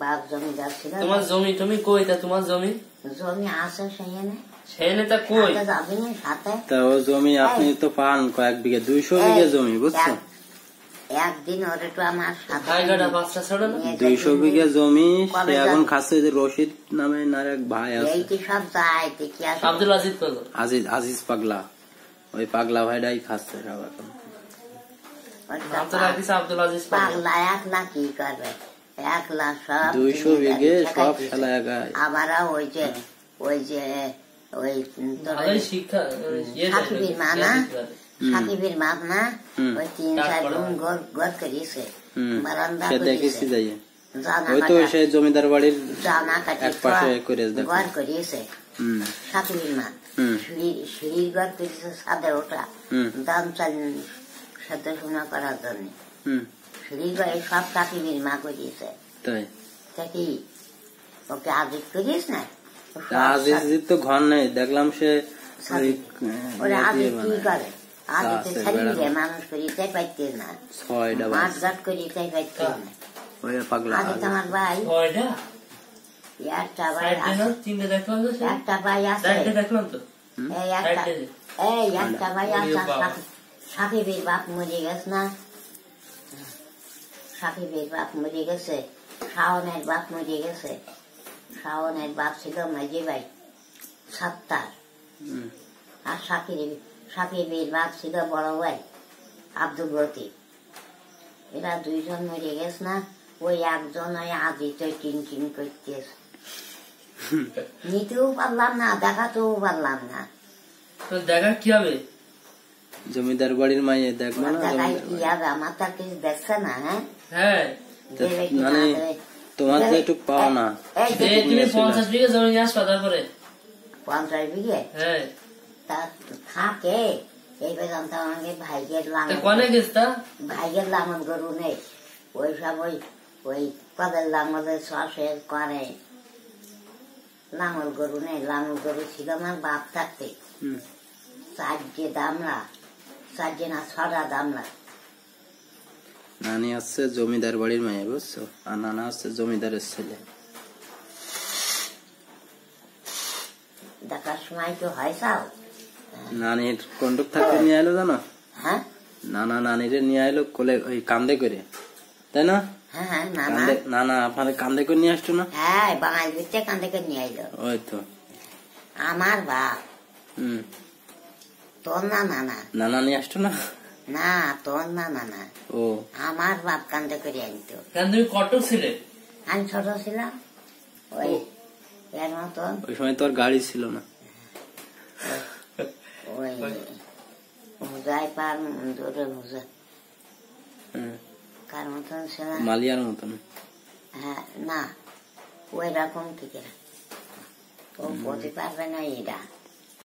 বাপ জমিদার ছিল। তোমার জমি তুমি কই? তা তোমার জমি জমি আছে সেখানে। সেখানে তা কই? যাবি না সাথে? তা ও জমি আপনি তো পান কয়েক বিঘা, 200 বিঘা জমি, বুঝছো? একদিন ওর একটু আমার সাথে 200 বিঘা জমি সে এখন খাচ্ছে। যে রশিদ নামে নার এক ভাই আছে, এইটি সব যায় দেখি। আব্দুল আজিজ পাগলা, আজিজ পাগলা, ওই পাগলা ভাইটাই খাচ্ছে সব এখন। আব্দুল আজিজ পাগলা একলা কি করবে? একলা সব 200 বিঘে সব খেলা একাই। আবার ওই যে ওই শিক্ষা সাকিবের মা না, সাকিবের মা না, ওই 3-4 রুম ঘর করিয়েছে বারান্দা দেখেছি যাই। ওই তো সেই জমিদার বাড়ির এক পাশে করে ঘর করিয়েছে সাকিবের মা। সিঁড়ির ঘর করিয়েছে ছাদে ওটা, দাম চাল সাথে শোনা করার জন্য। সিঁড়ির ঘর সব সাকিবের মা করিয়েছে। তাই কি ওকে আজিজ করিস না? আজিজ তো ঘর নেই, দেখলাম সে কি করে মানুষ করিতে পাইতে না, মাঠ ঘাট করিতে পাইতে না। তোমার ভাই একটা ভাই আছে, একটা ভাই আছে সাকিবের বাপ মরে গেছে না, সাকিবের বাপ মরে গেছে, শাওনের বাপ মরে গেছে। শাওনের বাপ ছিল মাঝি ভাই সাত্তার, আর সাকিবের বাপ ছিল বড় ভাই আব্দুল লতিফ। এরা দুইজন মরে গেছে না, ওই একজন ওই আজি তো টিন করতেছে। নিতেও পারলাম না, দেখাতেও পারলাম না। দেখা কি হবে? জমিদার বাড়ির মাইয়ে দেখবো না, দেখাই কি হবে? আমার তো কিছু দেখছে না। হ্যাঁ মানে তোমার তো একটু পাও না। তুমি 50 বিঘা জমি নিয়ে আসবা, তারপরে 50 বিঘে তা থাকে। এই পর্যন্ত আমাকে ভাইয়ের লাঙল গরু নেই, ওই সব ওই কদের লাঙলের শসের করে লাঙল গরু নেই। লাঙল গরু ছিল আমার বাপ থাকতে 4 দামলা, 4 না 6টা দামলা। নানি আসছে জমিদার বাড়ির মেয়ে, বুঝছো, আর নানা আসছে জমিদারের ছেলে। দেখার সময় তো হয় চাও। নানির কন্টক থাকতে নিয়ে এলো জানো? হ্যাঁ, নানা নানিরে নিয়ে এলো কোলে, ওই কান্দে করে, তাই না? হ্যাঁ, নানা আপনাদের কান্দে করে নিয়ে আসতো না? হ্যাঁ, বাঙালি ভিতরে কান্দে করে নিয়ে এলো। ওই তো আমার বাপ। তোর নানা নিয়ে আসতো না? না, তোর নানা। ও আমার বাপ কান্দে করে আনতো। তুমি কত ছিলে? আমি ছোট ছিলাম, ওই এর মতন। ওই সময় তোর গাড়ি ছিল না? ওই হুজাই পার দূরে হুজা কার মতন ছিল? মালিয়ার মতন। হ্যাঁ, না ওই রকম থেকে ও বলতে পারবে না এরা।